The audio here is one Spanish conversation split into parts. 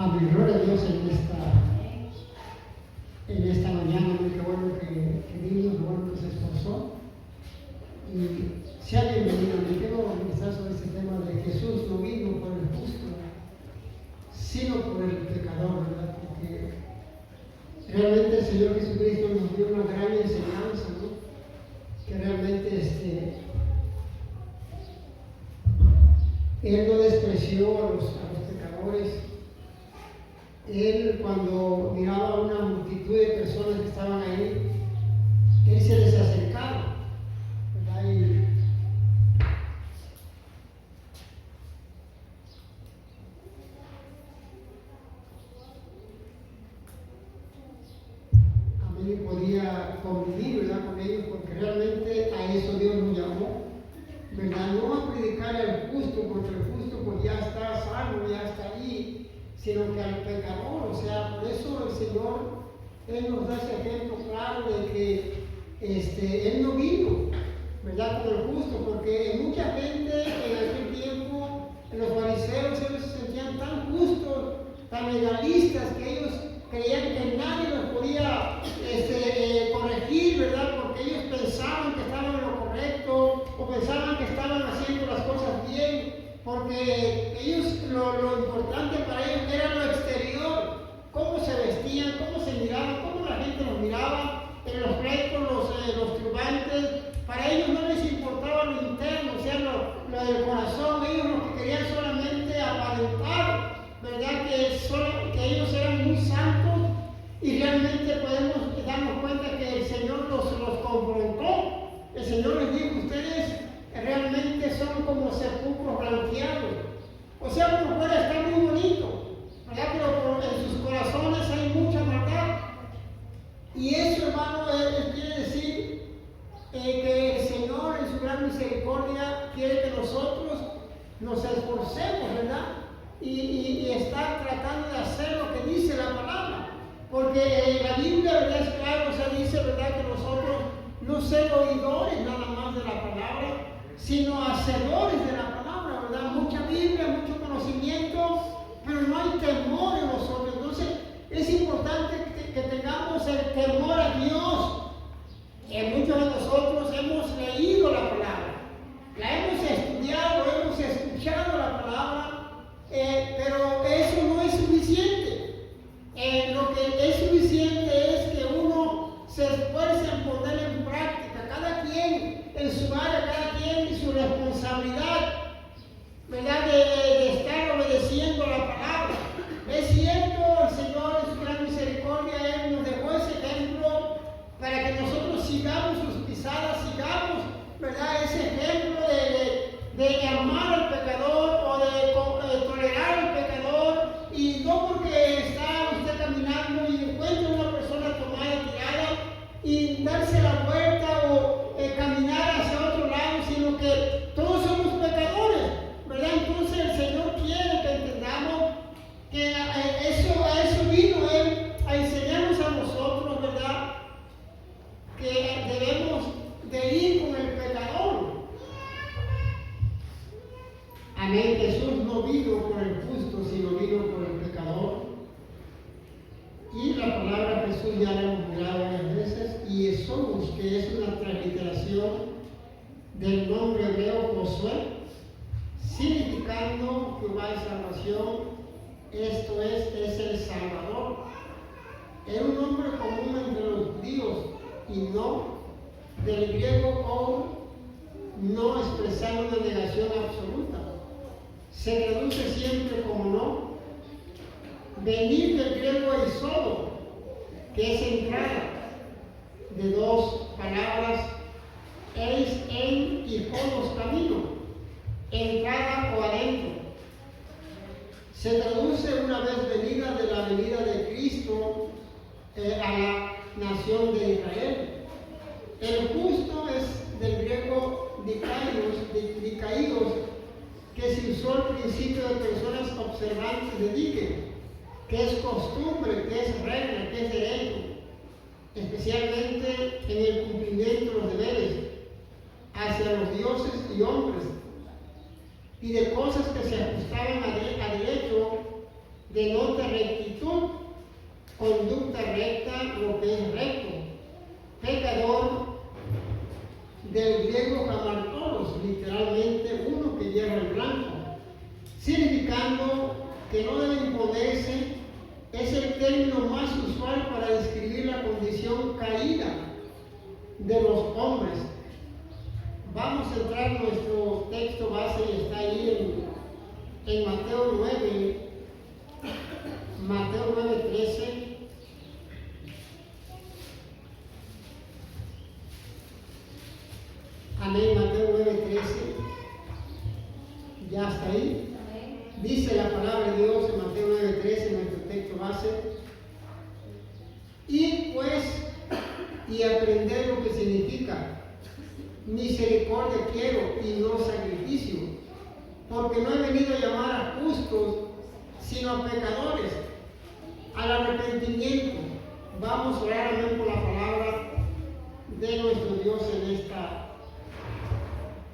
Amén, gloria a Dios en esta mañana. Qué bueno que vino, qué bueno que se esforzó. Y sea bienvenido. Me quiero empezar sobre este tema de Jesús no vino por el justo, sino por el pecador, ¿verdad? Porque realmente el Señor Jesucristo nos dio una gran enseñanza, ¿no? Que realmente Él no despreció a los pecadores. Él, cuando miraba a una multitud de personas que estaban ahí, Él se les acercaba, ¿verdad? Y podía convivir, ¿verdad?, con ellos, porque realmente a eso Dios nos llamó, ¿verdad? No a predicar al justo, porque el justo pues ya está salvo, ya está ahí, sino que al pecador. O sea, por eso el Señor, Él nos da ese ejemplo claro de que Él no vino, ¿verdad?, con el justo, porque mucha gente en aquel tiempo, los fariseos, ellos se sentían tan justos, tan legalistas, que ellos creían que nadie los podía corregir, ¿verdad?, porque ellos pensaban que estaban en lo correcto, o pensaban que estaban haciendo las cosas bien, porque ellos, lo importante para ellos era lo exterior, cómo se vestían, cómo se miraban, cómo la gente los miraba, en los restos, los turbantes. Para ellos no les importaba lo interno, o sea, lo del corazón. Ellos lo que querían solamente aparentar, ¿verdad?, que ellos eran muy santos, y realmente podemos darnos cuenta que el Señor los confrontó. El Señor les dijo: ustedes realmente son como sepulcros blanqueados. O sea, por fuera está muy bonito, ¿verdad?, pero en sus corazones hay mucha maldad. Y eso, hermano, quiere decir que el Señor en su gran misericordia quiere que nosotros nos esforcemos, ¿verdad?, y estar tratando de hacer lo que dice la palabra. Porque la Biblia, ¿verdad?, es claro, o sea, dice, ¿verdad?, que nosotros no ser oidores nada más de la palabra, sino hacedores de la palabra, ¿verdad? Mucha Biblia, mucho conocimiento, pero no hay temor en nosotros. Entonces, es importante que tengamos el temor a Dios. Muchos de nosotros hemos leído la palabra, la hemos estudiado, hemos escuchado la palabra, pero eso no es suficiente. Lo que es suficiente es que uno se esfuerce en poner en práctica, cada quien en su área, cada quien en su responsabilidad, ¿verdad?, de estar obedeciendo la palabra. Es cierto, el Señor en su gran misericordia, Él nos dejó ese ejemplo para que nosotros sigamos sus pisadas, sigamos, ¿verdad?, ese ejemplo de amar al pecador, o de tolerar al pecador, y no porque está usted caminando y encuentra una persona tomada, tirada, y darse la vuelta o caminar hacia otro lado, sino que todos somos pecadores, ¿verdad? Entonces el Señor quiere que entendamos que a eso vino Él, a enseñarnos a nosotros, ¿verdad?, que debemos de ir con el pecador. Amén. Jesús no vino por el justo, sino vino por el pecador. Y la palabra Jesús ya la hemos mirado varias veces, y somos, que es una transliteración del nombre hebreo Josué, significando Jehová es salvación, esto es el Salvador. Es un nombre común entre los judíos, y no del griego ou, no expresando una negación absoluta. Se traduce siempre como no. Venir del griego eisodo, que es entrada, de dos palabras, eis, en, y hodos, camino, entrada o adentro. Se traduce una vez venida de la venida de Cristo a la nación de Israel. El justo es del griego dikaios, que se usó al principio de personas observantes de dike, que es costumbre, que es regla, que es derecho, especialmente en el cumplimiento de los deberes hacia los dioses y hombres, y de cosas que se ajustaban a derecho, de no terrenos significando que no debe imponerse, es el término más usual para describir la condición caída de los hombres. Vamos a entrar en nuestro texto base y está ahí en Mateo 9, Mateo 9:13. Amén, Mateo 9:13. Ya está ahí. Dice la palabra de Dios en Mateo 9:13, nuestro texto base. Y aprender lo que significa: misericordia quiero y no sacrificio, porque no he venido a llamar a justos, sino a pecadores, al arrepentimiento. Vamos a orar, amén, por la palabra de nuestro Dios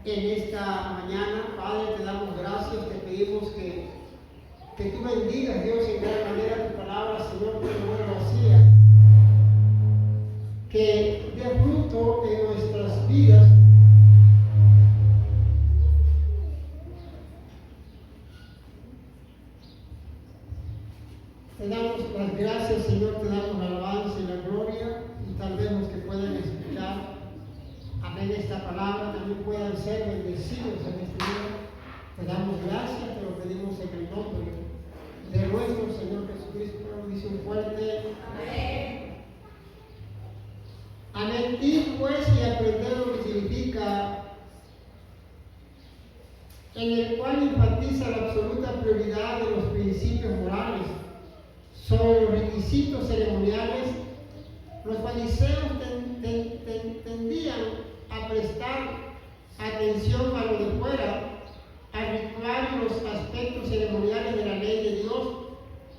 en esta mañana. Padre, te damos gracias, te pedimos que tú bendigas, Dios, en gran manera tu palabra, Señor, que no vuelva vacía, que dé fruto en nuestras vidas. Te damos las gracias, Señor, te damos la alabanza y la gloria, y tal vez los que puedan escuchar, amén, esta palabra también puedan ser bendecidos en este día. Te damos gracias, te lo pedimos en el nombre de nuestro Señor Jesucristo. Dice un fuerte amén. Amén. Y pues, y aprender lo que significa, en el cual enfatiza la absoluta prioridad de los principios morales sobre los requisitos ceremoniales. Los fariseos tendían a prestar atención a lo de fuera, a ritual y los aspectos ceremoniales de la ley de Dios,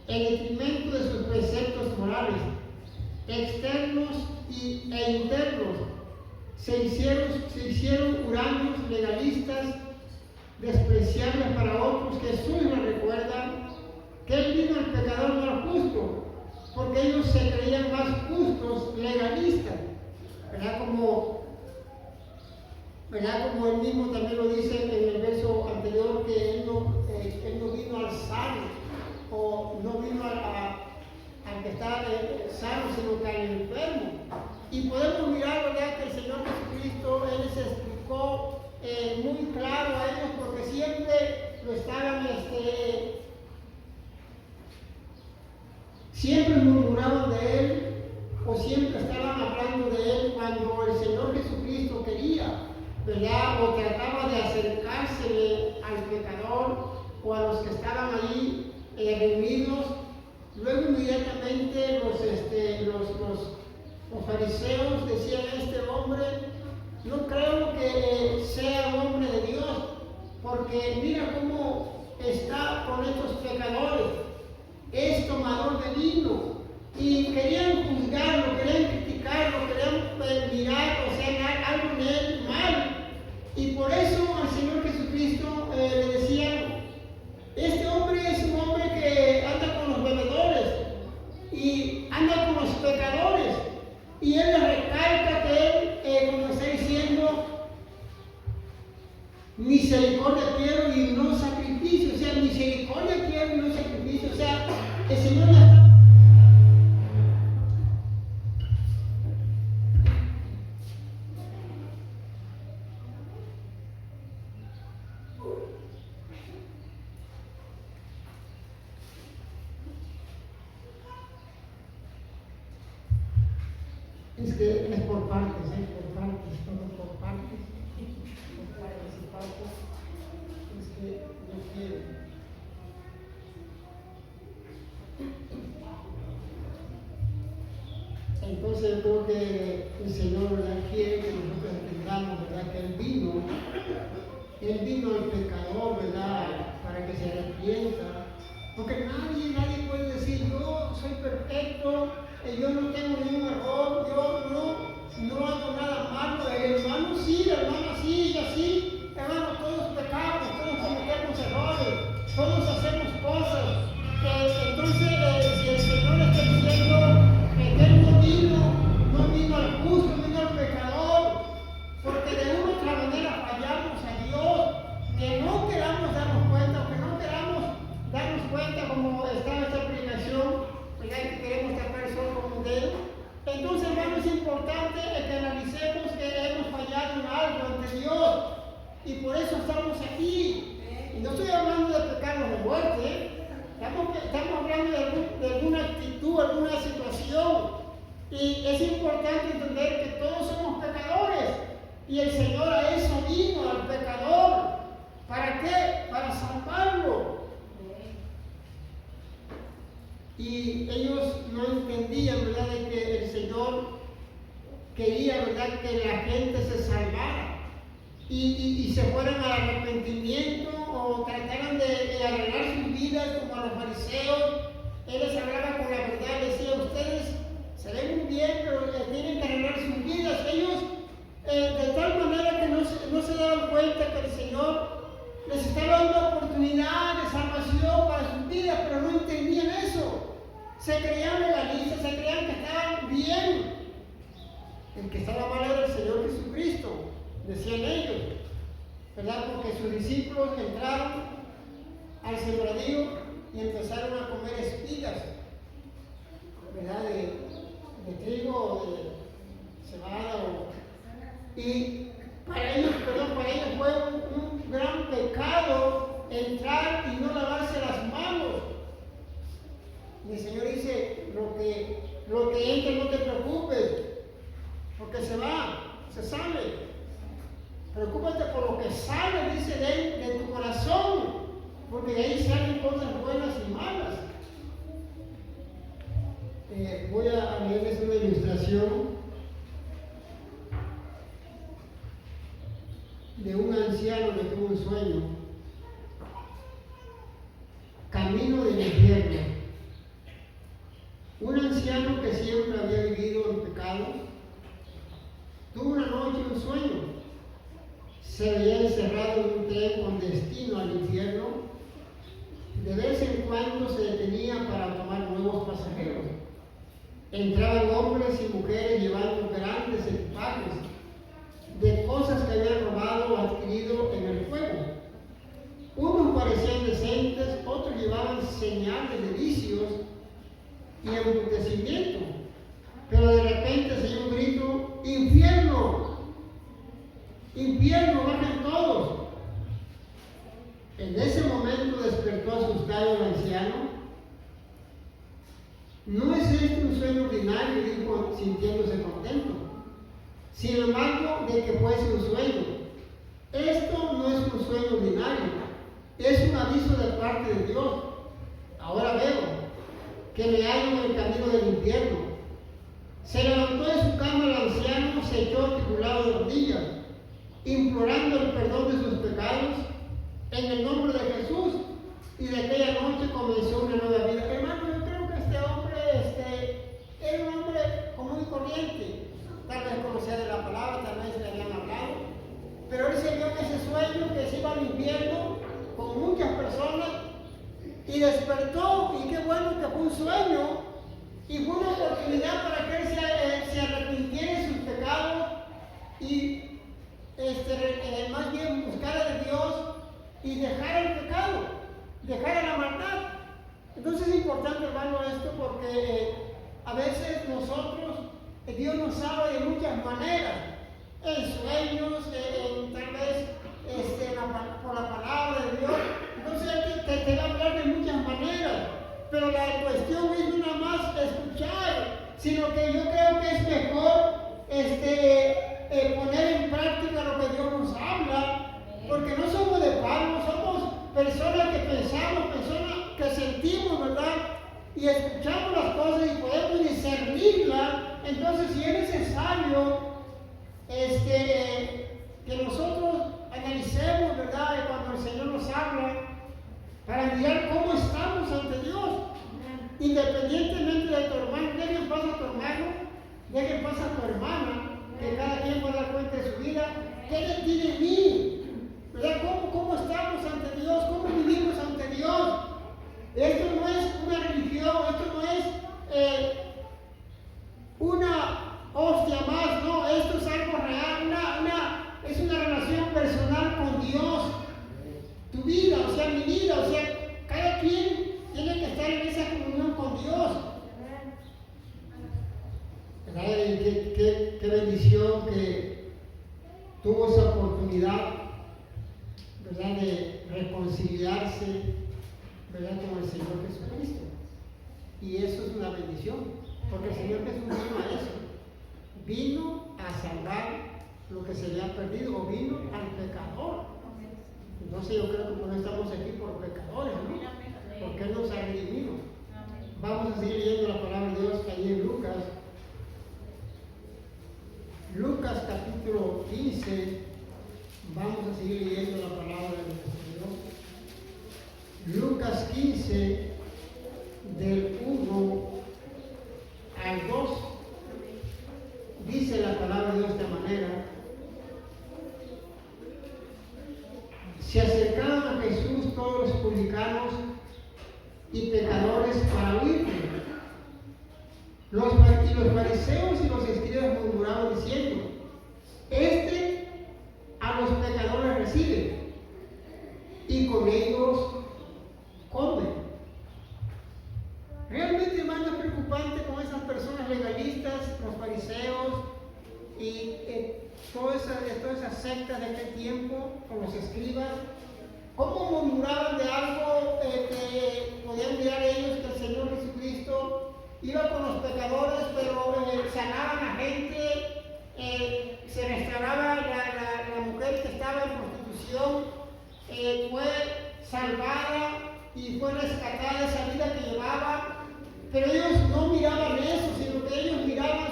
en detrimento de sus preceptos morales, externos e internos. Se hicieron huraños legalistas, despreciables para otros. Jesús nos recuerda que Él vino al pecador no al justo, porque ellos se creían más justos, legalistas, ¿verdad? Como Él mismo también lo dice en el verso anterior, que Él no vino al sano, o no vino al que está sano, sino que al enfermo. Y podemos mirar, ¿verdad?, que el Señor Jesucristo, Él les explicó muy claro a ellos, porque siempre lo estaban, siempre murmuraban de Él, o siempre estaban hablando de Él, cuando el Señor Jesucristo quería, ¿verdad?, o trataba de acercársele al pecador o a los que estaban ahí reunidos. Luego inmediatamente los fariseos decían: este hombre, no creo que sea un hombre de Dios, porque mira cómo está con estos pecadores, es tomador de vino. Y querían juzgarlo, querían criticarlo, querían mirar, o sea, algo en él mal. Y por eso al Señor Jesucristo le decían: este hombre es un hombre que anda con los bebedores y anda con los pecadores. Y Él le recalca que Él, como está diciendo, misericordia quiero y no sacrificio. O sea, misericordia quiero y no sacrificio. O sea, el Señor ya está. Es que es por partes, todo por partes y partes. Es que yo quiero. Entonces yo creo que el Señor, ¿verdad?, quiere que nosotros entendamos, ¿verdad?, que Él vino al pecador, ¿verdad?, para que se arrepienta. Porque nadie puede decir: yo soy perfecto, yo no tengo ningún error, yo no hago nada malo. El hermano sí, la hermana sí, y así, hermano, todos pecamos, todos cometemos errores, todos hacemos cosas. Entonces, si el Señor está diciendo que Él no vino al justo, vino al pecador, porque de una u otra manera fallamos a Dios, que no queramos darnos cuenta, que no queramos Estamos hablando de alguna actitud, alguna situación. Y es importante entender que todos somos pecadores. Y el Señor a eso vino, al pecador. ¿Para qué? Para salvarlo. Y ellos no entendían, ¿verdad?, de que el Señor quería, ¿verdad?, que la gente se salvara y se fueran al arrepentimiento o trataran de arreglar sus vidas como a los fariseos. Él les hablaba con la verdad, decía: ustedes se ven muy bien, pero tienen que arreglar sus vidas. Ellos, de tal manera que no se daban cuenta que el Señor les estaba dando oportunidad de salvación para sus vidas, pero no entendían eso. Se creían legalistas, se creían que estaban bien. El que estaba mal era el Señor Jesucristo, decían ellos, ¿verdad? Porque sus discípulos entraron al sembradío y empezaron a comer espigas, ¿verdad? De trigo o de cebada. Y para ellos fue un gran pecado entrar y no lavarse las manos. Y el Señor dice: lo que entra no te preocupes, porque se sale. Preocúpate por lo que sale, dice, de tu corazón, porque de ahí salen cosas buenas y malas. Voy a leerles una ilustración de un anciano que tuvo un sueño. Camino del infierno. Un anciano que siempre había vivido en pecado tuvo una noche un sueño. Se veía encerrado en un tren con destino al infierno. De vez en cuando se detenía para tomar nuevos pasajeros. Entraban hombres y mujeres llevando grandes equipajes de cosas que habían robado o adquirido en el fuego. Unos parecían decentes, otros llevaban señales de vicios y embrutecimiento. Pero de repente se oyó un grito: ¡infierno! ¡Infierno! ¡Bajen todos! En ese momento despertó asustado el anciano. ¿No es este un sueño ordinario?, dijo, sintiéndose contento. Sin embargo, de que fuese un sueño. Esto no es un sueño ordinario, es un aviso de parte de Dios. Ahora veo que me hallo en el camino del infierno. Se levantó de su cama el anciano, se echó articulado de rodillas, implorando el perdón de sus pecados en el nombre de Jesús. Y de aquella noche comenzó una nueva vida. Hermano, yo creo que este hombre era un hombre común y corriente. Tal vez conocía de la palabra, tal vez le habían hablado, pero él se vio en ese sueño que se iba al infierno con muchas personas y despertó. Y qué bueno que fue un sueño y fue una oportunidad para que él se arrepintiera de sus pecados y más bien buscara de Dios y dejara el pecado, dejara la maldad. Entonces es importante, hermano, esto, porque a veces Dios nos habla de muchas maneras, en sueños, tal vez por la palabra de Dios. Entonces Él te va a hablar de muchas maneras, pero la cuestión no es nada más escuchar, sino que yo creo que es mejor poner en práctica lo que Dios nos habla, porque no somos de palo, somos personas que pensamos, personas que sentimos, ¿verdad? Y escuchamos las cosas y podemos discernirlas. Entonces, si es necesario que nosotros analicemos, ¿verdad?, cuando el Señor nos habla, para mirar cómo estamos ante Dios, independientemente de tu hermano. Deja en paz a tu hermano, deja en paz a tu hermana, que cada quien va a dar cuenta de su vida. ¿Qué de ti de mí? ¿Verdad? ¿Cómo estamos ante Dios? ¿Cómo vivimos ante Dios? Esto no es una religión, esto no es una hostia más, no, esto es algo real, es una relación personal con Dios. Tu vida, o sea, mi vida, o sea, cada quien tiene que estar en esa comunión con Dios. ¿Verdad? Qué bendición que tuvo esa oportunidad, ¿verdad?, de reconciliarse ¿verdad? Con el Señor Jesucristo. Y eso es una bendición, porque el Señor Jesús vino a eso. Vino a salvar lo que se le ha perdido, o vino al pecador. Entonces yo creo que no estamos aquí por pecadores, ¿no? Porque Él nos ha redimido. Vamos a seguir leyendo la palabra de Dios ahí en Lucas. Lucas capítulo 15. Vamos a seguir leyendo la palabra de Dios. Lucas 15, del 1 al 2. Dice la palabra de Dios de esta manera: se acercaron a Jesús todos los publicanos y pecadores para oírle. Los fariseos y los escribas murmuraban diciendo: este a los pecadores recibe y con ellos come. Realmente, hermano, es preocupante con esas personas legalistas, los fariseos y todas esas sectas de aquel tiempo, con los escribas, cómo murmuraban de algo que podían mirar ellos, que el Señor Jesucristo iba con los pecadores, pero sanaban a gente, se restauraba la mujer que estaba en prostitución, fue salvada y fue rescatada de esa vida que llevaba. Pero ellos no miraban eso, sino que ellos miraban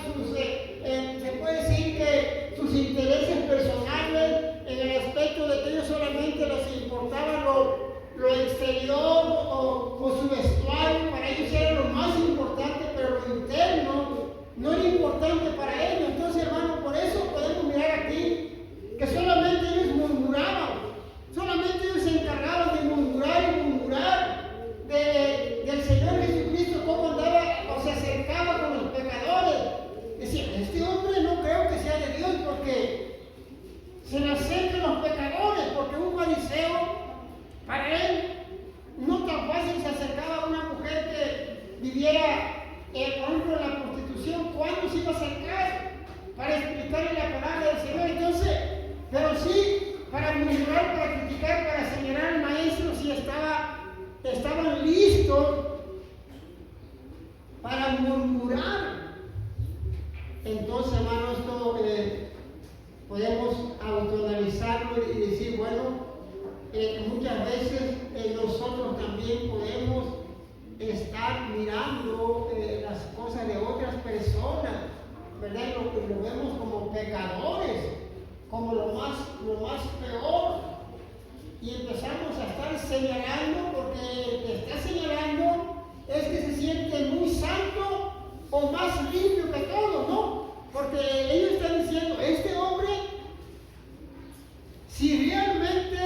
se puede decir que sus intereses personales, en el aspecto de que ellos solamente les importaba lo exterior o su vestuario. Para ellos era lo más importante, pero lo interno no era importante para ellos. Entonces, hermano, por eso podemos mirar aquí que solamente ellos murmuraban, solamente ellos se encargaban de murmurar y murmurar del Señor Jesucristo, cómo andaba o se acercaba con los pecadores. Decía: este hombre no creo que sea de Dios, porque se le acercan los pecadores, porque un fariseo, para él, no tan fácil se acercaba a una mujer que viviera, por ejemplo, en la prostitución. ¿Cuándo se iba a acercar para explicarle la palabra del Señor? Entonces, pero sí, para murmurar, para criticar, para señalar al maestro, sí estaban listos para murmurar. Entonces, hermanos, esto podemos autoanalizarlo y decir, bueno, muchas veces nosotros también podemos estar mirando las cosas de otras personas, ¿verdad? Y lo vemos como pecadores, como lo más peor. Y empezamos a estar señalando, porque el que está señalando es que se siente muy santo o más limpio que todos, ¿no? Porque ellos están diciendo: este hombre, si realmente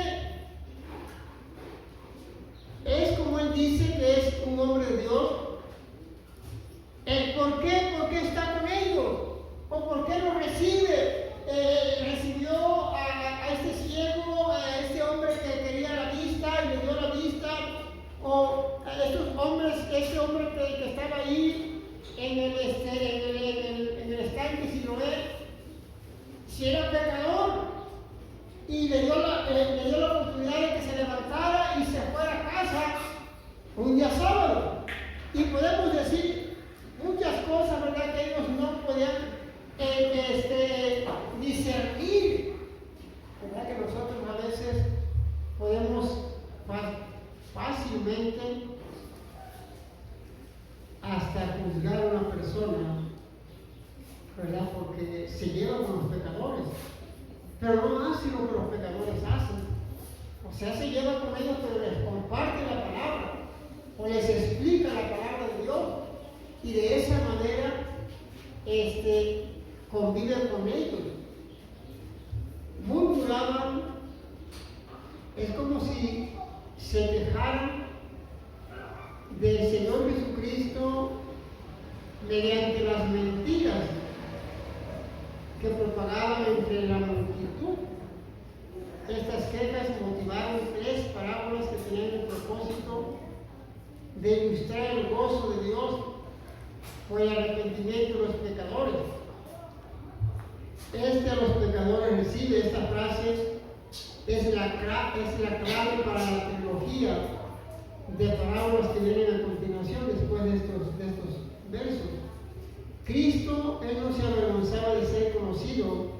es como él dice que es un hombre de Dios, ¿por qué está con ellos? ¿O por qué lo recibe? Recibió a este ciego, a este hombre que quería la vista y le dio la vista, o a estos hombres, este hombre que estaba ahí en el estanque Siloé, si era pecador, y le dio la oportunidad de que se levantara y se fuera a casa un día sábado. Y podemos decir muchas cosas, ¿verdad?, que ellos no podían discernir, ¿verdad? Que nosotros a veces podemos fácilmente hasta juzgar a una persona, ¿verdad? Porque se lleva con los pecadores, pero no hace lo que los pecadores hacen. O sea, se lleva con ellos, pero les comparte la palabra o les explica la palabra de Dios, y de esa manera conviven con ellos. Murmuraban, es como si se quejaran del Señor Jesucristo mediante las mentiras que propagaban entre la multitud. Estas quejas motivaron 3 parábolas que tenían el propósito de ilustrar el gozo de Dios por el arrepentimiento de los pecadores. A los pecadores recibe. Esta frase es la clave para la teología de parábolas que vienen a continuación después de estos versos. Cristo, Él no se avergonzaba de ser conocido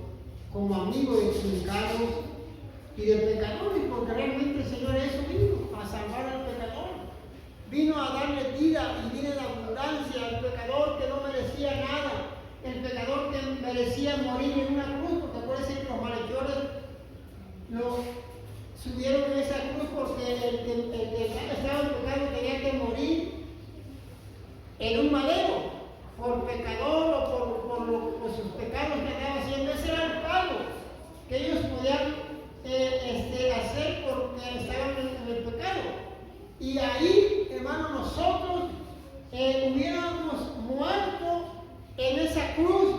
como amigo de trincados y de pecadores, porque realmente el Señor a eso vino, a salvar al pecador. Vino a darle vida y vida de abundancia al pecador que no merecía nada, el pecador que merecía morir en una cruz, porque acuérdense que los malhechores lo subieron en esa cruz porque el que estaba en pecado tenía que morir en un madero, por pecador o por sus pecados que estaba haciendo. Ese era el pago que ellos podían hacer porque estaban en el pecado. Y ahí, hermano, nosotros hubiéramos muerto en esa cruz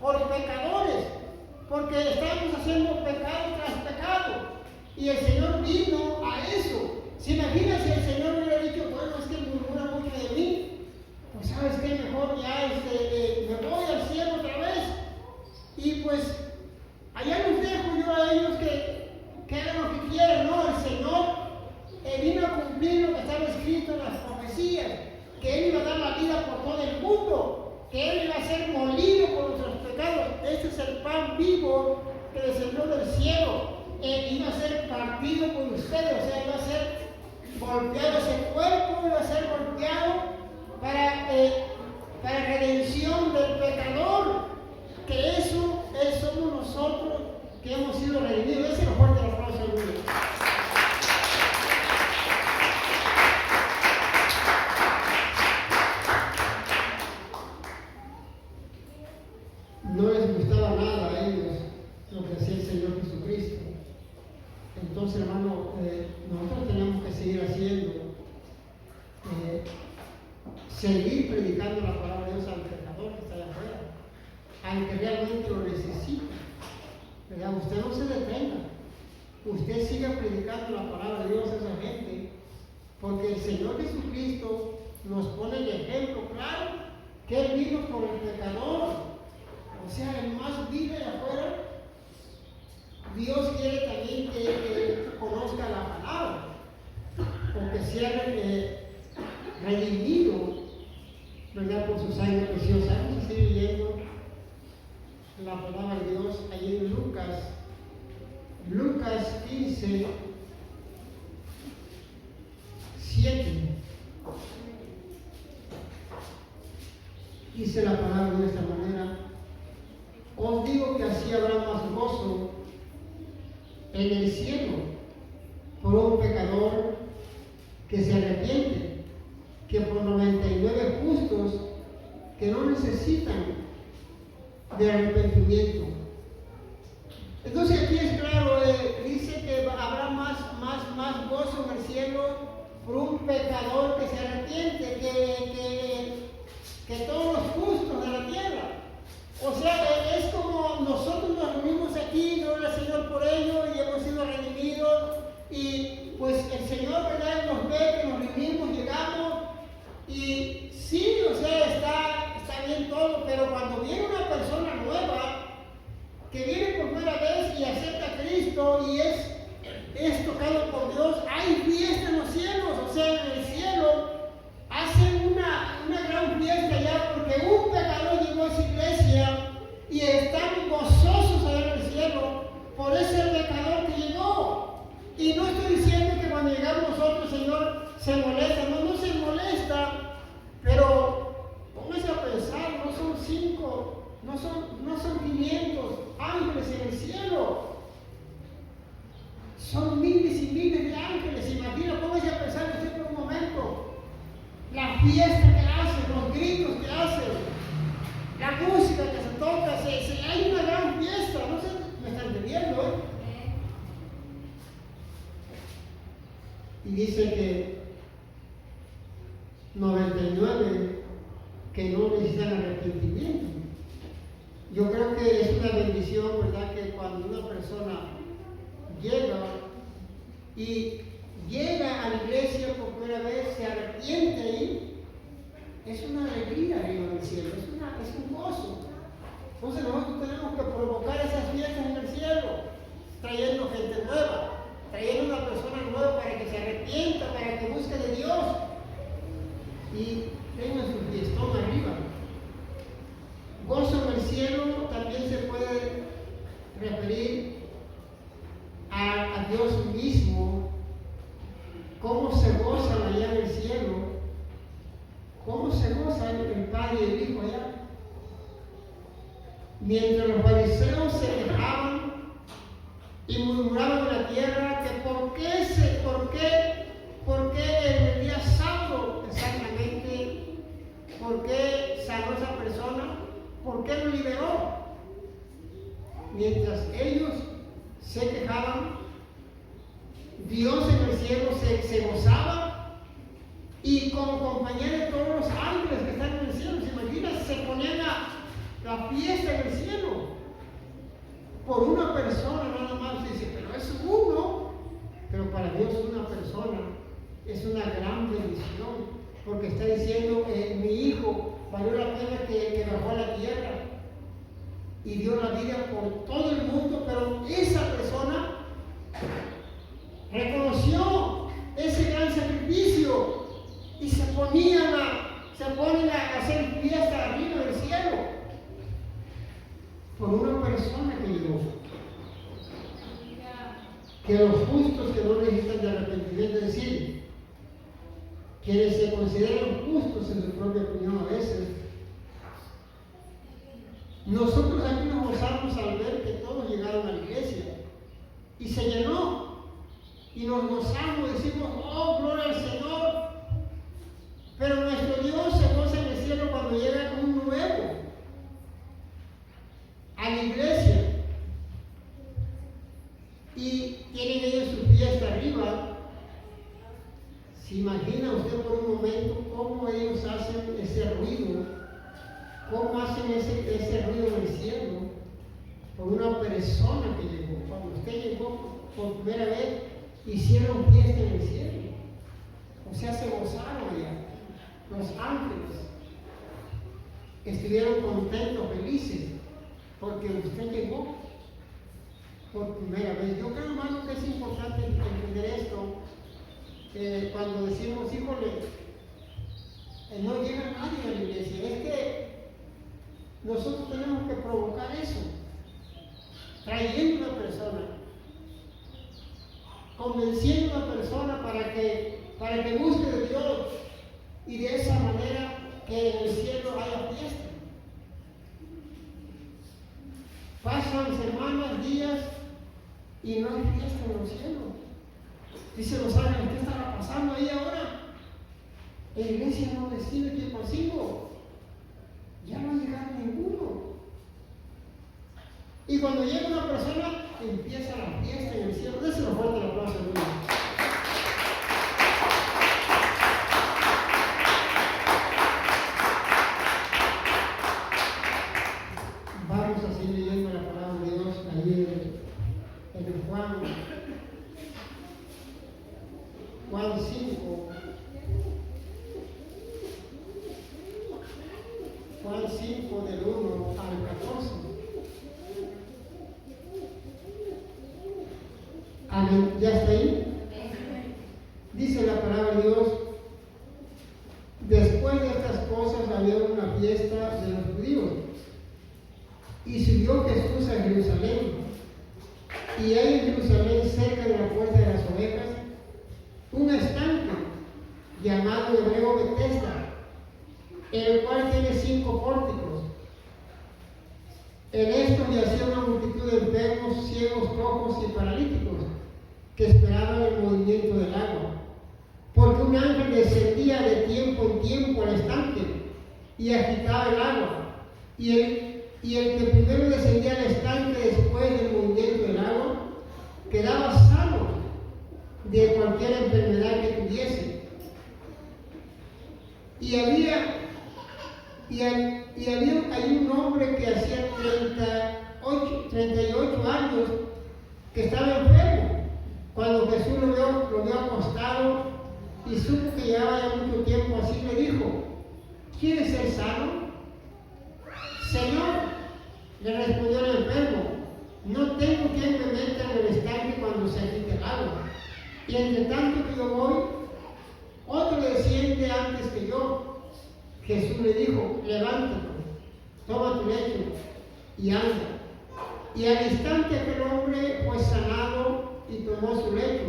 por pecadores, porque estábamos haciendo pecado tras pecado. Y el Señor vino a eso. Si imaginas si el Señor hubiera dicho, bueno, es que murmura mucho de mí, pues sabes que mejor ya me voy al cielo otra vez. Y pues allá los dejo yo a ellos que hagan lo que quieran. No, el Señor vino a cumplir lo que estaba escrito en las profecías, que Él iba a dar la vida por todo el mundo, que Él iba a ser molido por nuestros pecados. Este es el pan vivo que descendió del cielo. Iba a ser partido por ustedes, o sea, iba a ser golpeado ese cuerpo, iba a ser golpeado para redención del pecador, que eso somos nosotros que hemos sido redimidos. Ese es lo fuerte del aplauso del mundo. No les gustaba nada a ellos lo que hacía el Señor Jesucristo. Entonces, hermano, nosotros tenemos que seguir haciendo, seguir predicando la palabra de Dios al pecador que está allá afuera, al que realmente lo necesita. ¿Verdad? Usted no se detenga, usted siga predicando la palabra de Dios a esa gente, porque el Señor Jesucristo nos pone el ejemplo claro que Él vino por el pecador. O sea, el más vil de afuera. Dios quiere también que conozca la palabra, porque sea redimido, ¿verdad?, por su sangre preciosa. Vamos a seguir leyendo la palabra de Dios allí en Lucas 15, 7. Dice la palabra de esta manera: os digo que así habrá más gozo en el cielo por un pecador que se arrepiente, que por 99 justos que no necesitan de arrepentimiento. Entonces aquí es claro, dice que habrá más gozo en el cielo por un pecador que se arrepiente, que todos los justos de la tierra. O sea, es como nosotros nos reunimos aquí, gloria al Señor por ello, y hemos sido redimidos, y pues el Señor, ¿verdad?, nos ve que nos reunimos, llegamos, y sí, o sea, está bien todo, pero cuando viene una persona nueva, que viene por primera vez y acepta a Cristo, y es tocado por Dios, hay fiesta en los cielos. O sea, en el cielo hacen una gran fiesta ya, porque un pecador llegó a esa iglesia y están gozosos allá en el cielo por ese pecador que llegó. Y no estoy diciendo que cuando llegamos nosotros, el Señor se molesta, no se molesta, pero póngase a pensar, no son 5, no son 500 ángeles en el cielo, son miles y miles de ángeles. Imagina, póngase a pensar usted por un momento. La fiesta que hacen, los gritos que hacen, la música que se toca, hay una gran fiesta. No sé, me están entendiendo, ¿eh? Y dice que 99 que no necesitan arrepentimiento. Yo creo que es una bendición, ¿verdad?, que cuando una persona llega a la iglesia por primera vez, se arrepiente ahí, es una alegría arriba en el cielo, es un gozo. Entonces nosotros tenemos que provocar esas fiestas en el cielo, trayendo gente nueva. trayendo una persona nueva para que se arrepienta, para que busque de Dios y tenga su fiestón arriba. Gozo en el cielo también se puede referir a Dios mismo, cómo se gozan allá en el cielo, cómo se gozan el Padre y el Hijo allá. Mientras los fariseos se quejaban y murmuraban en la tierra que por qué en el día sábado exactamente, por qué sanó esa persona, por qué lo liberó. Mientras ellos se quejaban, Dios en el cielo se gozaba y con compañía de todos los ángeles que están en el cielo, ¿se imaginan? Se ponían la fiesta en el cielo por una persona nada más. Dice, pero es uno, pero para Dios una persona es una gran bendición, porque está diciendo, mi hijo valió la pena que bajó a la tierra y dio la vida por todo el mundo, pero esa persona reconoció ese gran sacrificio y se ponen a hacer fiesta arriba del cielo por una persona que llegó. Que los justos que no necesitan de arrepentimiento, es decir, quienes se consideran justos en su propia opinión a veces, nosotros aquí nos gozamos al ver que todos llegaron a la iglesia y se llenó. Y nos gozamos, decimos, oh, gloria al Señor. Pero nuestro Dios se goza en el cielo cuando llega un nuevo a la iglesia. Y tienen ellos su fiesta arriba. ¿Se imagina usted por un momento cómo ellos hacen ese ruido? ¿Cómo hacen ese ruido en el cielo? Por una persona que llegó. Cuando usted llegó por primera vez, hicieron fiesta en el cielo. O sea, se gozaron allá. Los ángeles estuvieron contentos, felices, porque usted llegó por primera vez. Yo creo, hermano, que es importante entender esto. Cuando decimos, híjole, no llega nadie a la iglesia, es que nosotros tenemos que provocar eso, trayendo una persona, convenciendo a una persona para que busque de Dios, y de esa manera que en el cielo haya fiesta. Pasan semanas, días y no hay fiesta en los cielos. Dicen los ángeles, ¿qué estará pasando ahí ahora? La iglesia no recibe tiempo pasivo. Ya no ha llegado ninguno. Y cuando llega una persona, empieza la fiesta en el cielo. Déselo fuerte el aplauso, hermano. Vamos a seguir leyendo la palabra de Dios allí en Juan 5. Juan 5 del 1 al 14. Amén. ¿Ya está ahí? Dice la palabra de Dios: después de estas cosas había una fiesta de los judíos, y subió Jesús a Jerusalén, y hay en Jerusalén, cerca de la puerta de las ovejas, un estanque llamado hebreo Betesda, el cual tiene 5 pórticos. En esto yacía una multitud de enfermos, ciegos, cojos y paralíticos, que esperaban el movimiento del agua, porque un ángel descendía de tiempo en tiempo al estanque y agitaba el agua, y el que primero descendía al estanque después del movimiento del agua quedaba sano de cualquier enfermedad que tuviese. Y había un hombre que hacía 38 años que estaba enfermo. Cuando Jesús lo vio acostado y supo que llevaba ya mucho tiempo así, le dijo: ¿quieres ser sano? Señor, le respondió el enfermo, No tengo quien me meta en el estanque cuando se quite el agua. Y entre tanto que yo voy, otro desciende antes que yo. Jesús le dijo, levántate, toma tu lecho y anda. Y al instante aquel hombre fue sanado y tomó su lecho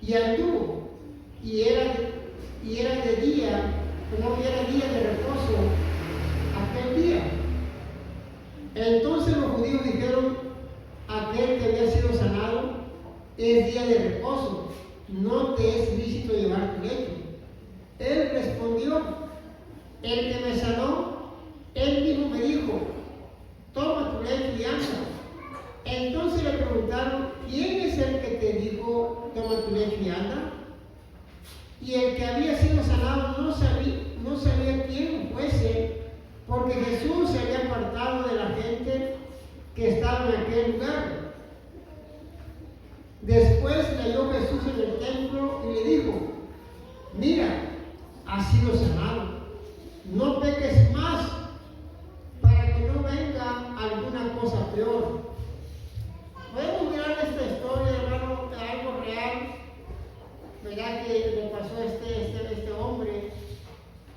y anduvo. Y era de día, como que era día de reposo aquel día. Entonces los judíos dijeron, aquel que había sido sanado es día de reposo, no te es lícito llevar tu lecho. Él respondió, el que me sanó, él mismo me dijo, toma tu lecho y anda. Entonces le preguntaron, ¿quién es el que te dijo, toma tu lecho y anda? Y el que había sido sanado no sabía quién fuese, porque Jesús se había apartado de la gente que estaba en aquel lugar. Después le halló Jesús en el templo y le dijo, mira, has sido sanado, no peques más para que no venga alguna cosa peor. Podemos mirar esta historia, hermano, algo real, ¿verdad? Que le pasó a este hombre.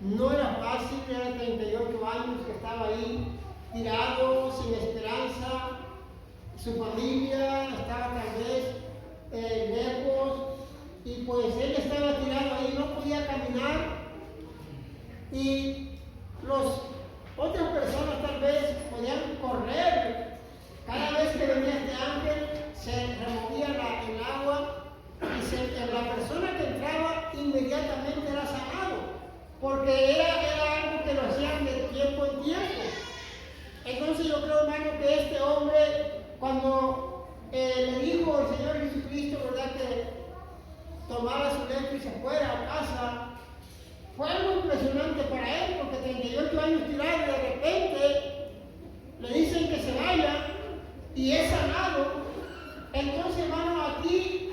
No era fácil, era 38 años que estaba ahí, tirado, sin esperanza. Su familia estaba tal vez lejos, y pues él estaba tirado ahí, no podía caminar. Y otras personas tal vez podían correr. Cada vez que venía este ángel, se removía el agua y la persona que entraba inmediatamente era sanado, porque era algo que lo hacían de tiempo en tiempo. Entonces yo creo, hermano, que este hombre, cuando le dijo el Señor Jesucristo, ¿verdad?, que tomara su lecho y se fuera a casa, fue algo impresionante para él, porque 38 años tirado y de repente le dicen que se vaya y es sanado. Entonces, hermano, aquí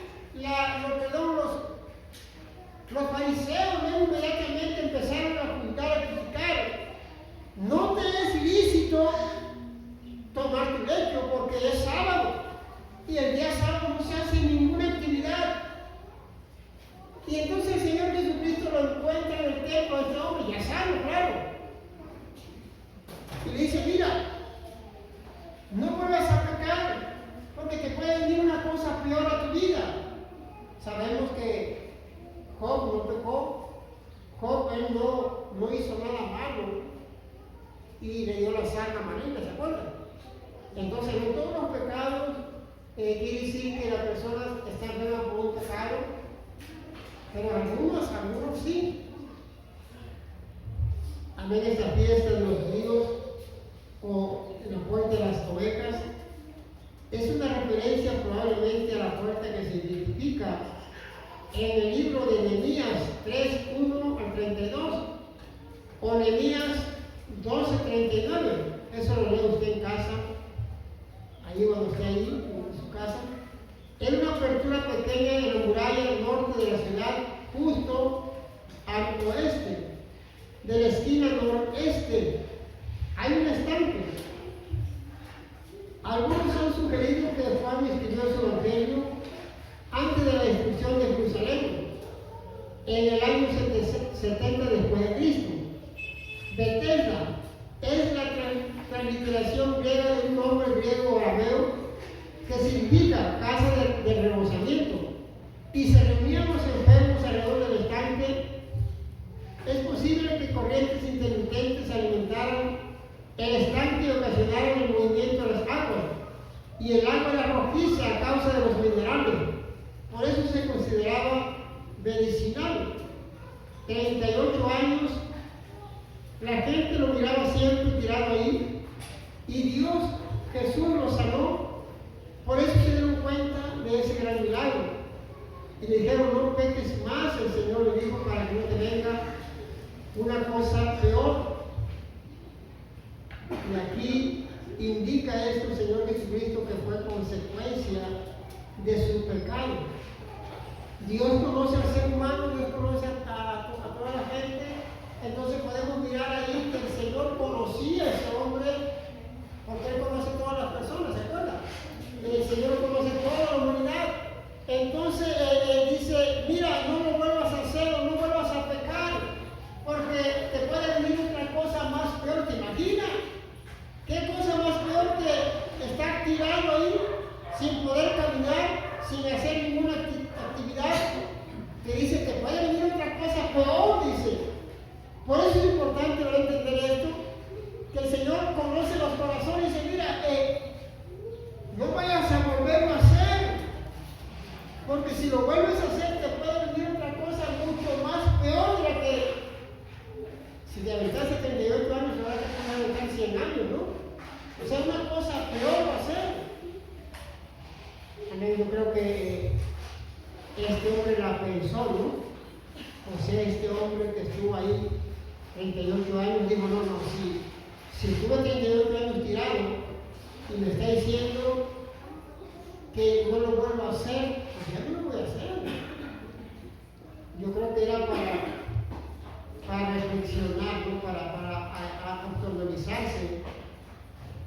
los fariseos inmediatamente empezaron a juntar, a criticar. No te es lícito tomar tu lecho porque es sábado y el día sábado no se hace ninguna actividad. Y entonces el Señor Jesucristo lo encuentra en el templo a este hombre, ya sano, claro. Y le dice, mira, no vuelvas a pecar, porque te puede venir una cosa peor a tu vida. Sabemos que Job no pecó, Job él no hizo nada malo y le dio la sarna maligna, ¿se acuerdan? Entonces, no todos los pecados quiere decir que la persona está enferma por un pecado, pero algunos sí. Amén, esta fiesta de los judíos o la puerta de las ovejas es una referencia probablemente a la puerta que se identifica en el libro de Nehemías 3:1 al 32 o Nehemías 12:39. Eso lo lee usted en casa, ahí cuando esté ahí en su casa. Es una apertura pequeña en la muralla al norte de la ciudad, justo al oeste, de la esquina noreste. Hay un estanque. Algunos han sugerido que Juan escribió su evangelio antes de la destrucción de Jerusalén, en el año 70 después de Cristo. Betesda es la transliteración griega de un nombre griego arameo que significa casa de rebosamiento, y se reunían los enfermos alrededor del estanque. Es posible que corrientes intermitentes alimentaran el estanque y ocasionaran el movimiento de las aguas, y el agua era rojiza a causa de los minerales. Por eso se consideraba medicinal. 38 años, la gente lo miraba siempre tirado ahí, y Dios, Jesús lo sanó. Por eso se dieron cuenta de ese gran milagro. Y le dijeron, no peques más, el Señor le dijo, para que no te venga una cosa peor. Y aquí indica esto el Señor Jesucristo, que fue consecuencia de su pecado. Dios conoce al ser humano, Dios conoce a toda la gente. Entonces podemos mirar ahí que el Señor conocía a ese hombre, porque Él conoce a todas las personas, ¿se acuerdan? Por eso es importante no entender esto, que el Señor conoce los corazones y dice, mira, no vayas a volverlo a hacer, porque si lo vuelves a hacer te puede venir otra cosa mucho más peor de la que, si de verdad 78 años, ahora te van a estar 100 años, ¿no? O sea, una cosa peor va a ser. Amén, yo creo que este hombre la pensó, ¿no? O sea, este hombre que estuvo ahí 38 años, dijo, no, si estuve 38 años tirado y me está diciendo que no lo vuelvo a hacer, pues ya no lo voy a hacer. Yo creo que era para reflexionar, ¿no? Para autoanalizarse,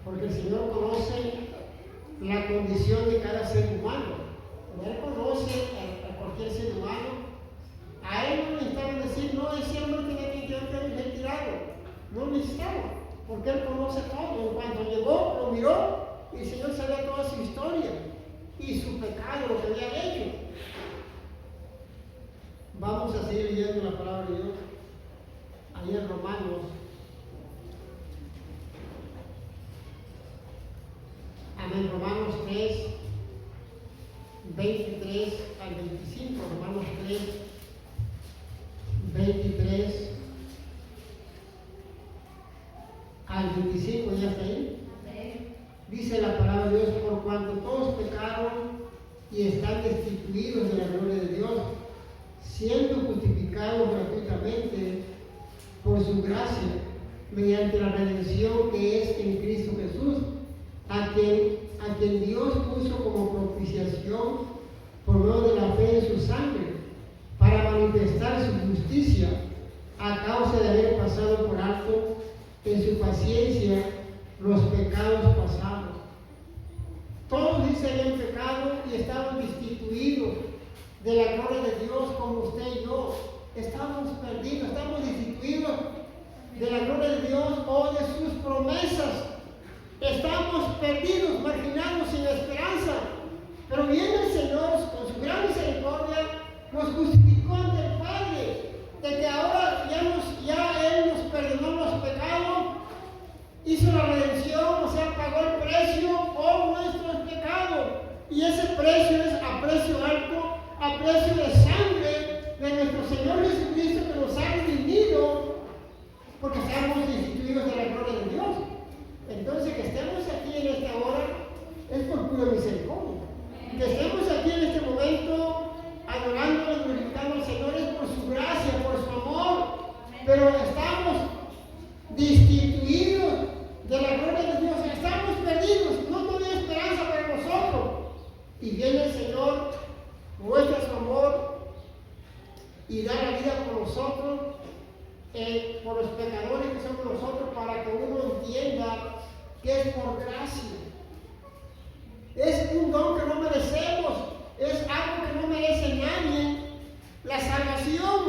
porque el Señor conoce la condición de cada ser humano. Él conoce a cualquier ser humano. A él no necesitaban decir, no, ese hombre tiene 28 años retirado. No necesitaba, porque él conoce todo. En cuanto llegó, lo miró y el Señor sabía toda su historia y su pecado, lo que había hecho. Vamos a seguir leyendo la palabra de Dios. Ahí en Romanos. Amén, Romanos 3, 23 al 25. Romanos 3, 23 al 25, ¿ya está ahí? Dice la palabra de Dios, por cuanto todos pecaron y están destituidos de la gloria de Dios, siendo justificados gratuitamente por su gracia, mediante la redención que es en Cristo Jesús, a quien Dios puso como propiciación por medio de la fe en su sangre, para manifestar su justicia a causa de haber pasado por alto en su paciencia los pecados pasados. Todos dicen habían pecado y estaban destituidos de la gloria de Dios, como usted y yo. Estamos perdidos, estamos destituidos de la gloria de Dios o de sus promesas. Estamos perdidos, marginados, sin esperanza. Pero viene el Señor con su gran misericordia, nos justificó ante el Padre, de que ahora ya Él nos perdonó los pecados, hizo la redención, o sea, pagó el precio por nuestros pecados. Y ese precio es a precio alto, a precio de sangre de nuestro Señor Jesucristo, que nos ha redimido, porque estamos destituidos de la gloria de Dios. Entonces, que estemos aquí en esta hora es por pura misericordia. Que estemos aquí en este momento adorando y glorificando al Señor es por su gracia, por su amor. Pero estamos destituidos de la gloria de Dios. Estamos perdidos, no hay esperanza para nosotros. Y viene el Señor, muestra su amor y da la vida por nosotros, por los pecadores que somos nosotros, para que uno entienda que es por gracia. Es un don que no merecemos, es algo que no merece nadie. La salvación,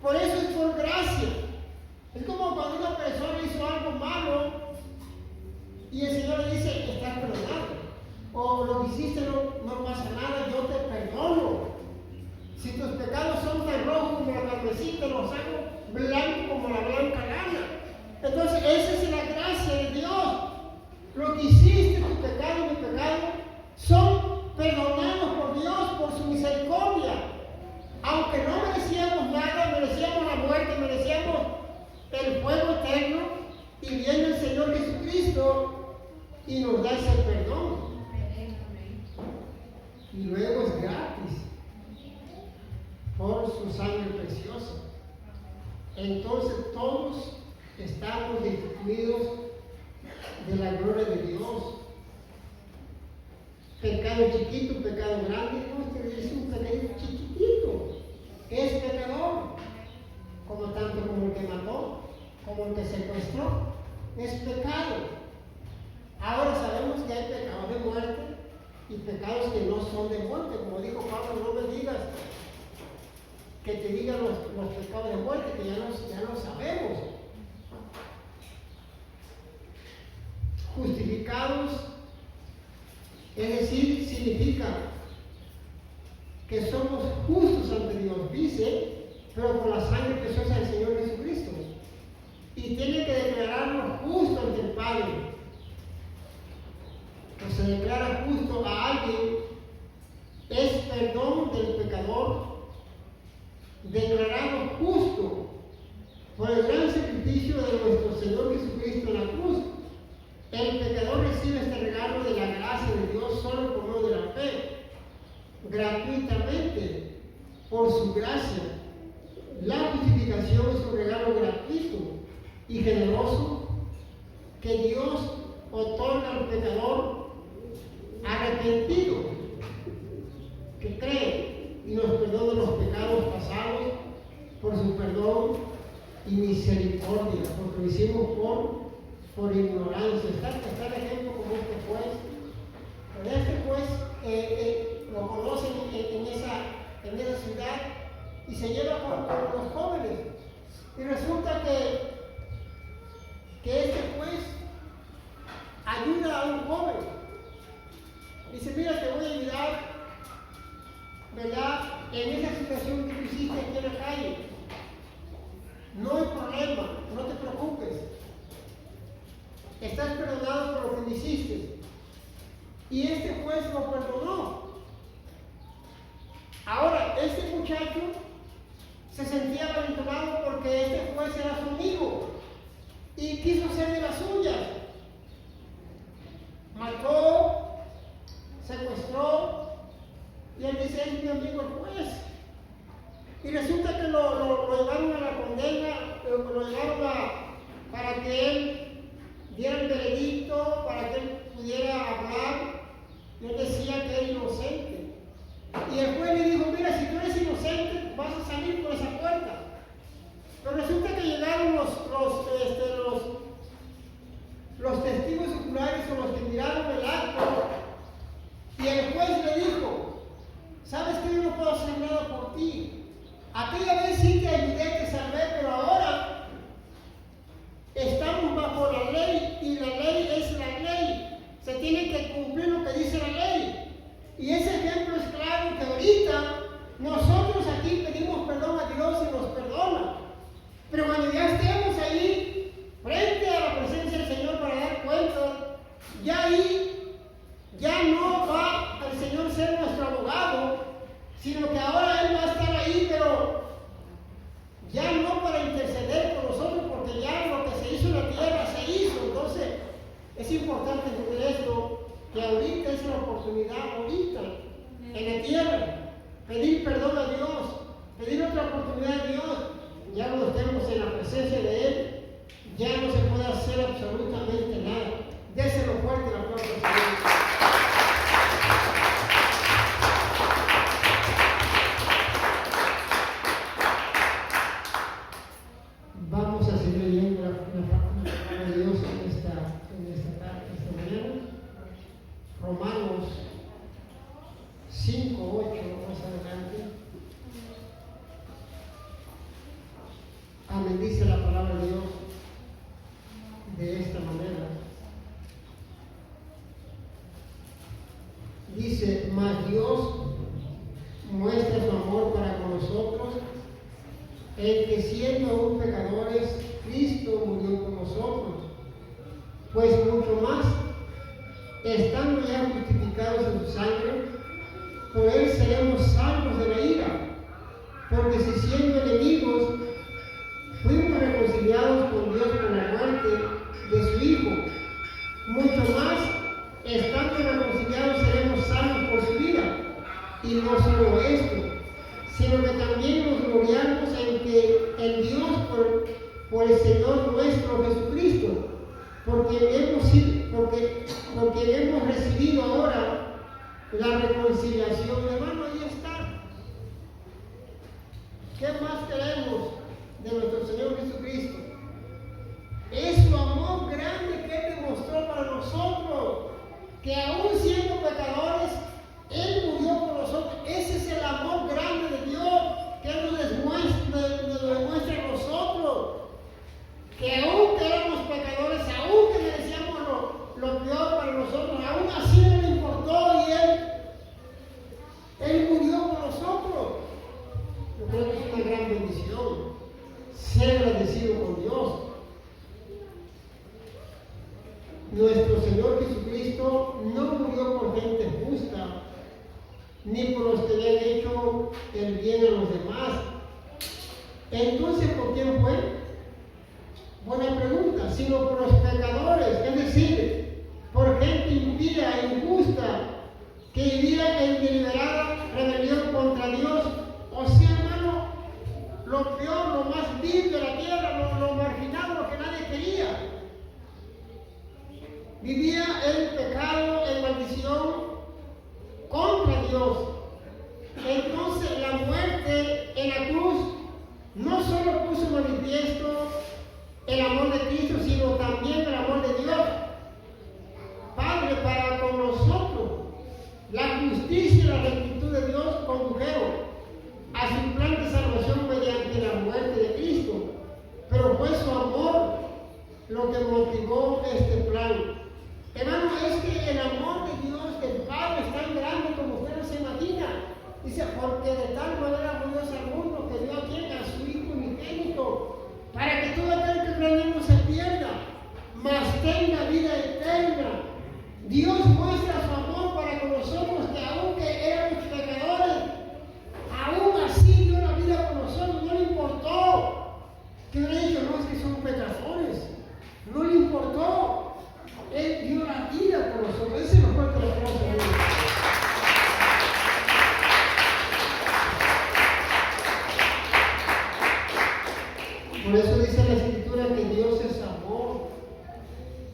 por eso es por gracia. Es como cuando una persona hizo algo malo y el Señor le dice, estás perdonado. O lo que hiciste no pasa nada, yo te perdono. Si tus pecados son tan rojos como la carmesí, los hago blancos como la blanca lana. Entonces, esa es la gracia de Dios. Lo que hiciste, tu pecado y mi pecado, son perdonados por Dios, por su misericordia. Aunque no merecíamos nada, merecíamos la muerte, merecíamos el fuego eterno, y viene el Señor Jesucristo y nos da ese perdón. Y luego es gratis por su sangre preciosa. Entonces todos estamos destituidos de la gloria de Dios. Pecado chiquito, pecado grande, no, este es un pecado chiquitito, es pecador, como tanto como el que mató, como el que secuestró, es pecado. Ahora sabemos que hay pecados de muerte y pecados que no son de muerte, como dijo Pablo, no me digas que te digan los pecados de muerte, que ya lo sabemos. Justificados, es decir, significa que somos justos ante Dios, dice, pero por la sangre preciosa del Señor Jesucristo. Por el gran sacrificio de nuestro Señor Jesucristo en la cruz, el pecador recibe este regalo de la gracia de Dios solo por medio de la fe, gratuitamente, por su gracia. La justificación es un regalo gratuito y generoso que Dios otorga al pecador arrepentido, que cree y nos perdona los pecados pasados por su perdón y misericordia, porque lo hicimos por ignorancia. Está el ejemplo como este juez. Pero este juez lo conocen en esa ciudad y se lleva con los jóvenes. Y resulta que este juez ayuda a un joven. Dice, mira, te voy a ayudar, ¿verdad?, en esa situación que tú hiciste aquí en la calle. No hay problema, no te preocupes. Estás perdonado por lo que me hiciste. Y este juez lo perdonó. Ahora, este muchacho se sentía aventurado porque este juez era su amigo y quiso ser de las suyas. Mató, secuestró, y él dice, es mi amigo el juez. Y resulta que lo llevaron a la condena, lo llevaron para que él diera el veredicto, para que él pudiera hablar. Y él decía que era inocente. Y el juez le dijo, mira, si tú eres inocente, vas a salir por esa puerta. Pero resulta que llegaron los testigos oculares o los que miraron el acto, y el juez le dijo, ¿sabes que yo no puedo hacer nada por ti? Aquella vez sí te ayudé, te salvé, pero ahora estamos bajo la ley y la ley es la ley. Se tiene que cumplir lo que dice la ley. Y ese ejemplo es claro que ahorita nosotros aquí pedimos perdón a Dios y nos perdona. Pero cuando ya estemos ahí frente a la presencia del Señor para dar cuenta, ya ahí ya no va el Señor ser nuestro abogado, sino que ahora Él va a estar ahí, pero ya no para interceder por nosotros, porque ya lo que se hizo en la tierra se hizo. Entonces es importante entender esto, que ahorita es la oportunidad, ahorita, en la tierra, pedir perdón a Dios, pedir otra oportunidad a Dios. Ya cuando estemos en la presencia de Él, ya no se puede hacer absolutamente nada. Déselo fuerte el aplauso al Señor. Vamos a seguir leyendo la palabra de Dios en esta mañana. Romanos 5, 8, más adelante. Amén, dice la palabra de Dios de esta manera. Dice, mas Dios muestra su amor para con nosotros, en que siendo aún pecadores, Cristo murió por nosotros. Pues mucho más, estando ya justificados en su sangre, por Él seremos salvos de la ira. Porque si siendo enemigos, fuimos reconciliados con Dios por la muerte de su Hijo, mucho más, estando reconciliados, seremos salvos por su vida. Y no solo esto, sino que también nos gloriamos en Dios por el Señor nuestro Jesucristo, porque hemos recibido ahora la reconciliación. Hermano, ahí está. ¿Qué más queremos de nuestro Señor Jesucristo? Es su amor grande que Él demostró para nosotros, que aún siendo pecadores, Él murió por nosotros. Ese es el amor grande de Dios que Él nos demuestra a nosotros, que aún que éramos pecadores, aún que merecíamos lo peor para nosotros, aún así no le importó y Él murió por nosotros. Yo creo que es una gran bendición ser agradecido con Dios. Nuestro Señor Jesucristo no murió por gente justa, ni por los que habían hecho el bien a los demás. Entonces, ¿por quién fue? sino por los pecadores, es decir, por gente impía e injusta, que vivía en deliberada rebelión contra Dios. O sea, hermano, lo peor, lo más vil de la tierra, lo marginado, lo que nadie quería. Vivía en pecado, en maldición contra Dios. Entonces la muerte en la cruz no solo puso manifiesto el amor de Cristo, sino también el amor de Dios Padre para con nosotros. La justicia y la rectitud de Dios condujeron a su plan de salvación mediante la muerte de Cristo, pero fue su amor lo que motivó este plan. Hermano, es que el amor de Dios, del Padre, es tan grande como usted no se imagina. Dice, porque de tal manera amó Dios al mundo que dio a su Hijo unigénito, para que todo aquel que cree en él no se pierda, mas tenga vida eterna. Dios muestra su amor para con nosotros, que aunque éramos pecadores, aún así dio la vida por nosotros. No le importó que hubiera dicho, no, es que son pecadores. No le importó. Él dio la vida por nosotros. Ese es lo fuerte de la cruz. Por eso dice la Escritura que Dios es amor.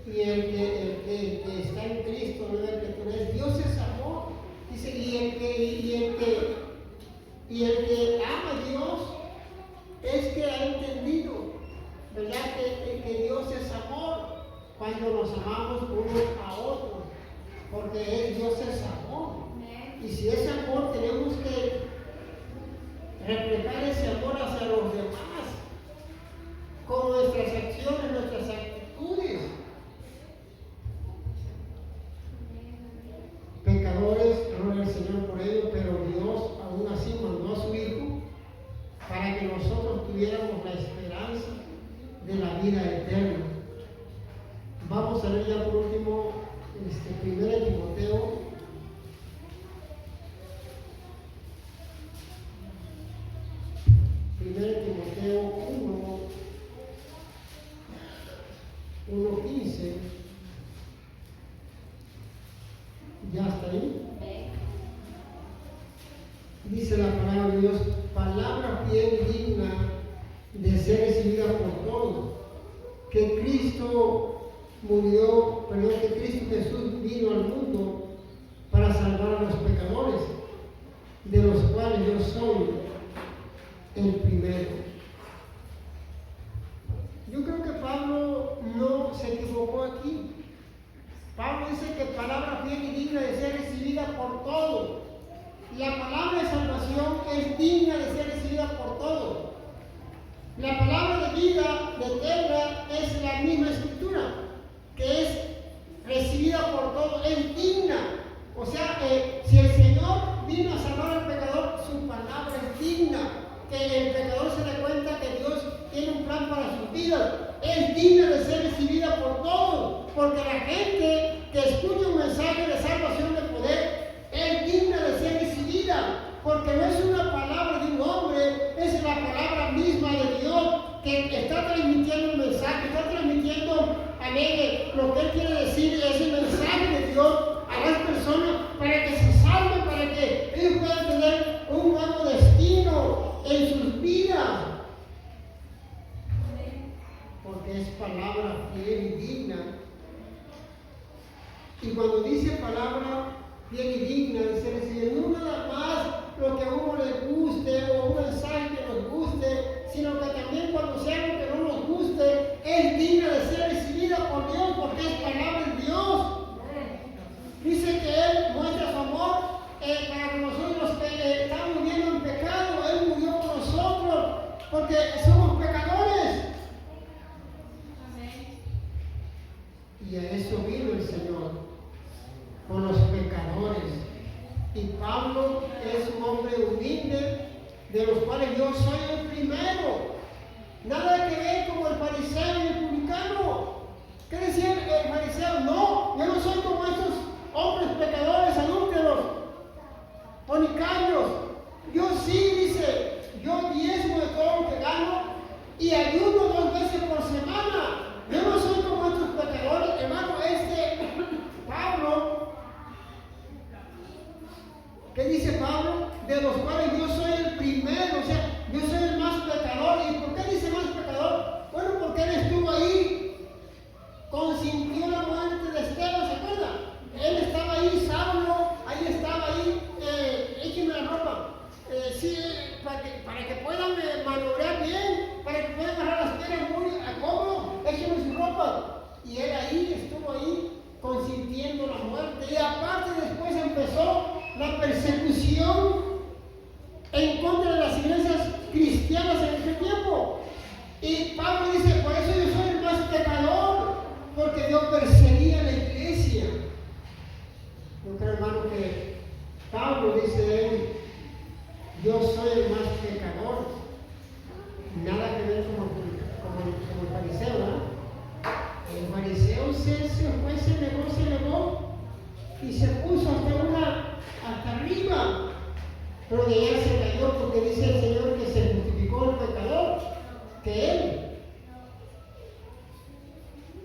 Y el que está en Cristo, no el que tú eres. Dios es amor. Dice, y el que ama a Dios es que ha entendido, ¿verdad? Que Dios es amor cuando nos amamos unos a otros. Porque Dios es amor. Y si es amor, tenemos que reflejar ese amor hacia los demás con nuestras acciones, nuestras actitudes. Pecadores, gloria al Señor por ello, pero Dios aún así mandó a su Hijo para que nosotros tuviéramos la esperanza de la vida eterna. Vamos a leer ya por último 1 Timoteo. 1 Timoteo 1:15. ¿Ya está ahí? Dice la palabra de Dios, palabra fiel y digna de ser recibida por todos, que Cristo Jesús vino al mundo para salvar a los pecadores, de los cuales yo soy el primero. Yo creo que Pablo no se equivocó aquí. Pablo dice que palabra fiel y digna de ser recibida por todos. La palabra de salvación es digna de ser recibida por todos. La palabra de vida, de eterna, es la misma Escritura, que es recibida por todos, es digna. O sea, si el Señor vino a salvar al pecador, su palabra es digna. Que el pecador se dé cuenta que Dios tiene un plan para sus vidas. Es digna de ser recibida por todos, porque la gente que escucha un mensaje de salvación de poder es digna de ser recibida, porque no es una palabra de un hombre, es la palabra misma de Dios que está transmitiendo el mensaje, está transmitiendo lo que Él quiere decir, es el mensaje de Dios a las personas para que se salven, para que ellos puedan tener un nuevo destino en sus vidas. Porque es palabra fiel y digna. Y cuando dice palabra fiel y digna de ser recibida, no nada más lo que a uno le guste o un mensaje que nos guste, sino que también cuando sea algo que no nos guste, es digna de ser recibida por Dios, porque es palabra de Dios. Dice que Él muestra su amor para que nosotros que estamos viviendo en pecado, Él murió por nosotros, porque somos pecadores. Y a eso vino el Señor, por los pecadores. Y Pablo es un hombre humilde, de los cuales yo soy el primero. Nada que ver como el fariseo y el publicano. ¿Qué decía el fariseo? No, yo no soy como estos hombres pecadores, adúlteros, fornicarios. Yo sí, dice, yo diezmo de todo lo que gano y ayuno 2 veces por semana. Yo no soy de los cuales yo soy el primero, o sea, yo soy el más pecador. ¿Y por qué dice más pecador? Bueno, porque él estuvo ahí, consintió la muerte de Esteban, ¿se acuerda? Él estaba ahí, Saulo, ahí estaba ahí, échenme la ropa, sí, para que puedan maniobrar bien, para que puedan agarrar las piedras muy a cómodo, échenme su ropa. Y él ahí, estuvo ahí, consintiendo la muerte. Y aparte después empezó la persecución en contra de las iglesias cristianas en ese tiempo. Y Pablo dice, por eso yo soy el más pecador, porque yo perseguía la iglesia. Yo creo, hermano, que Pablo dice él, yo soy el más pecador. Nada que ver como el fariseo, ¿verdad? El fariseo se elevó y se puso hasta arriba. Pero de ella se cayó porque dice el Señor que se justificó el pecador, que él.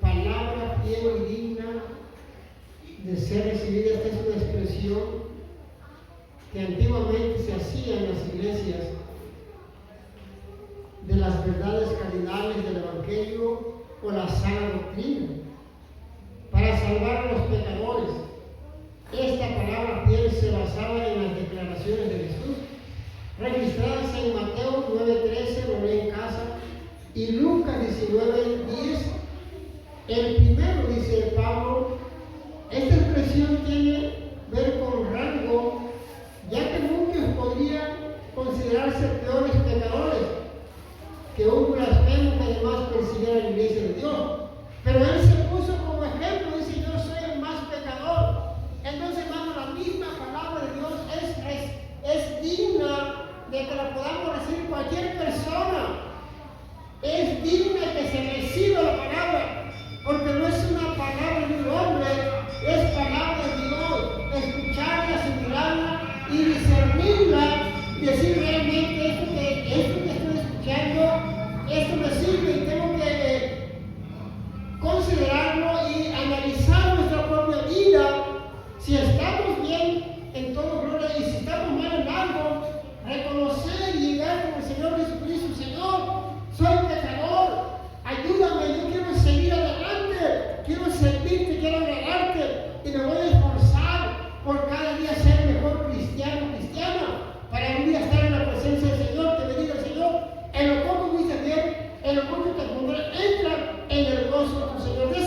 Palabra fiel y digna de ser recibida. Esta es una expresión que antiguamente se hacía en las iglesias de las verdades cardinales del Evangelio o la sana doctrina para salvar a los pecadores. Esta palabra fiel se basaba en las declaraciones de Jesús, registradas en Mateo 9:13, lo lee en casa, y Lucas 19:10. El primero, dice Pablo, esta expresión tiene que ver con rango, ya que muchos podrían considerarse peores pecadores que un blasfemo que además persiguiera la iglesia de Dios. Pero él se puso como ejemplo, dice, yo soy el más pecador. Entonces, hermano, la misma palabra de Dios es digna de que la podamos recibir cualquier persona. Es digna que se reciba la palabra, porque no es una palabra de un hombre, es palabra de Dios. Escucharla, asimilarla y discernirla y decir realmente esto que estoy escuchando, esto me sirve y tengo que considerarlo y analizar nuestra propia vida. Si estamos bien, en todo gloria, y si estamos mal en algo, reconocer y llegar con el Señor Jesucristo. Señor, soy pecador, ayúdame, yo quiero seguir adelante, quiero servirte, quiero agradarte, y me voy a esforzar por cada día ser mejor cristiano, cristiana, para un día estar en la presencia del Señor, que me diga el Señor, en lo poco fuiste bien, en lo mucho te pondré, entra en el gozo de tu Señor.